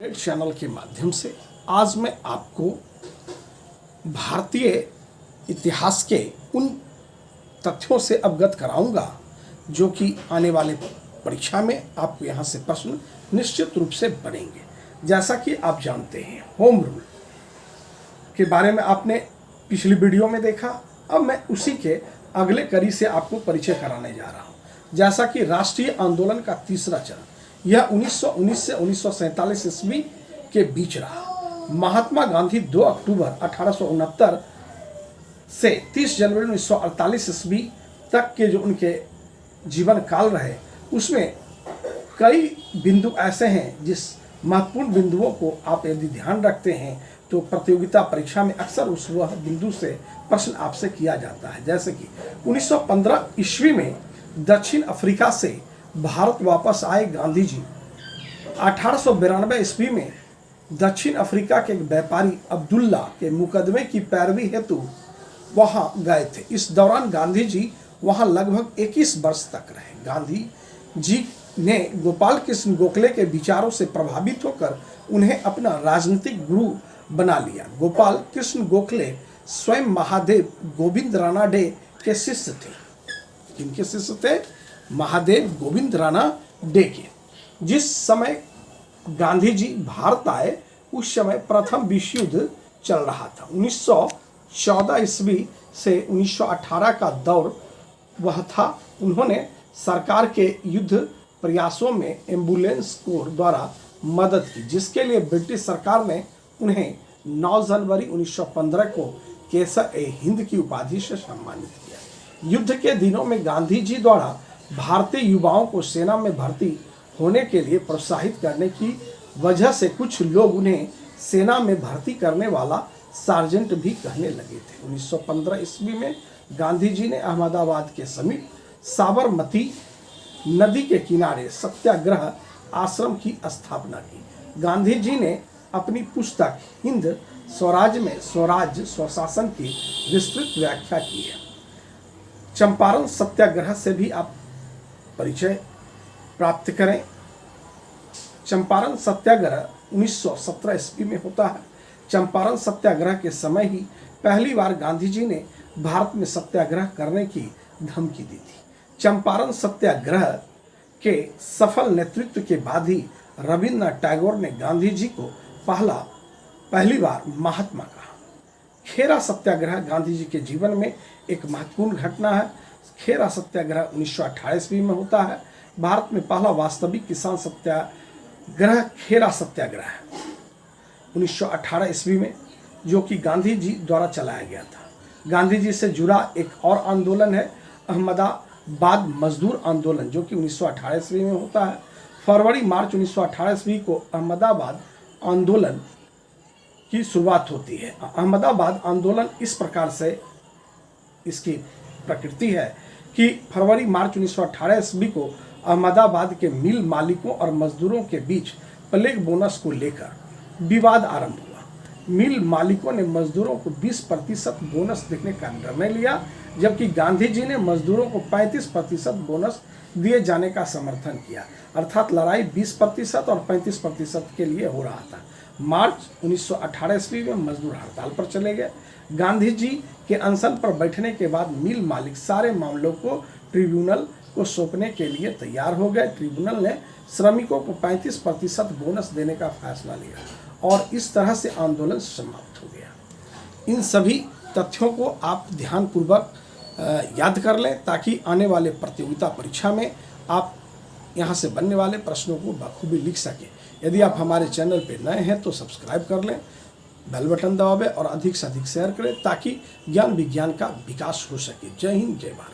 Channel के माध्यम से आज मैं आपको भारतीय इतिहास के उन तथ्यों से अवगत कराऊंगा जो कि आने वाले परीक्षा में आपको यहाँ से प्रश्न निश्चित रूप से बनेंगे। जैसा कि आप जानते हैं, होम रूल के बारे में आपने पिछली वीडियो में देखा। अब मैं उसी के अगले कड़ी से आपको परिचय कराने जा रहा हूँ। जैसा कि राष्ट्रीय आंदोलन का तीसरा चरण यह 1919 से 1947 ईस्वी के बीच रहा। महात्मा गांधी 2 अक्टूबर 1869 से 30 जनवरी 1948 ईस्वी तक के जो उनके जीवन काल रहे, उसमें कई बिंदु ऐसे हैं जिस महत्वपूर्ण बिंदुओं को आप यदि ध्यान रखते हैं तो प्रतियोगिता परीक्षा में अक्सर उस वह बिंदु से प्रश्न आपसे किया जाता है। जैसे कि 1915 ईस्वी में दक्षिण अफ्रीका से भारत वापस आए गांधी जी 1892 ईस्वी में दक्षिण अफ्रीका के एक व्यापारी अब्दुल्ला के मुकदमे की पैरवी हेतु वहां गए थे। इस दौरान गांधी जी वहां लगभग 21 वर्ष तक रहे। गांधी जी ने गोपाल कृष्ण गोखले के विचारों से प्रभावित होकर उन्हें अपना राजनीतिक गुरु बना लिया। गोपाल कृष्ण गोखले स्वयं महादेव गोविंद रानाडे के शिष्य थे। किनके शिष्य थे? महादेव गोविंद रानाडे के। जिस समय गांधी जी भारत आए उस समय प्रथम विश्व युद्ध चल रहा था। 1914 ईस्वी से 1918 का दौर वह था। उन्होंने सरकार के युद्ध प्रयासों में एम्बुलेंस कोर द्वारा मदद की, जिसके लिए ब्रिटिश सरकार ने उन्हें 9 जनवरी 1915 को केसर-ए-हिंद की उपाधि से सम्मानित किया। युद्ध के दिनों में गांधी जी द्वारा भारतीय युवाओं को सेना में भर्ती होने के लिए प्रोत्साहित करने की वजह से कुछ लोग उन्हें सेना में भर्ती करने वाला सार्जेंट भी कहने लगे थे। 1915 ईस्वी में गांधी जी ने अहमदाबाद के समीप साबरमती नदी के किनारे सत्याग्रह आश्रम की स्थापना की। गांधी जी ने अपनी पुस्तक हिंद स्वराज में स्वराज्य स्वशासन की विस्तृत व्याख्या की है। चंपारण सत्याग्रह से भी आप परिचय प्राप्त करें। चंपारण सत्याग्रह 1917 ईस्वी में होता है। चंपारण सत्याग्रह के समय ही पहली बार गांधी जी ने भारत में सत्याग्रह करने की धमकी दी थी। चंपारण सत्याग्रह के सफल नेतृत्व के बाद ही रविन्द्रनाथ टैगोर ने गांधी जी को पहली बार महात्मा कहा। खेरा सत्याग्रह गांधी जी के जीवन में एक महत्वपूर्ण घटना है। खेरा सत्याग्रह 1918 ईस्वी में होता है। भारत में पहला वास्तविक किसान सत्याग्रह खेरा सत्याग्रह है 1918 ईस्वी में, जो कि गांधी जी द्वारा चलाया गया था। गांधी जी से जुड़ा एक और आंदोलन है अहमदाबाद मजदूर आंदोलन, जो कि 1918 ईस्वी में होता है। फरवरी मार्च 1918 ईस्वी को अहमदाबाद आंदोलन की शुरुआत होती है। अहमदाबाद आंदोलन इस प्रकार से इसकी प्रकृति है कि फरवरी मार्च 1918 ईस्वी को अहमदाबाद के मिल मालिकों और मजदूरों के बीच प्लेग बोनस को लेकर विवाद आरंभ हुआ। मिल मालिकों ने मजदूरों को 20% बोनस देने का निर्णय लिया, जबकि गांधी जी ने मजदूरों को 35% बोनस दिए जाने का समर्थन किया। अर्थात लड़ाई 20% और 35% के लिए हो रहा था। मार्च 1918 ईस्वी में मजदूर हड़ताल पर चले गए। गांधी जी के अनशन पर बैठने के बाद मिल मालिक सारे मामलों को ट्रिब्यूनल को सौंपने के लिए तैयार हो गए। ट्रिब्यूनल ने श्रमिकों को 35% बोनस देने का फैसला लिया और इस तरह से आंदोलन समाप्त हो गया। इन सभी तथ्यों को आप ध्यानपूर्वक याद कर लें ताकि आने वाले प्रतियोगिता परीक्षा में आप यहाँ से बनने वाले प्रश्नों को बखूबी लिख सकें। यदि आप हमारे चैनल पर नए हैं तो सब्सक्राइब कर लें, बेल बटन दबावें और अधिक से अधिक शेयर करें ताकि ज्ञान विज्ञान का विकास हो सके। जय हिंद, जय भारत।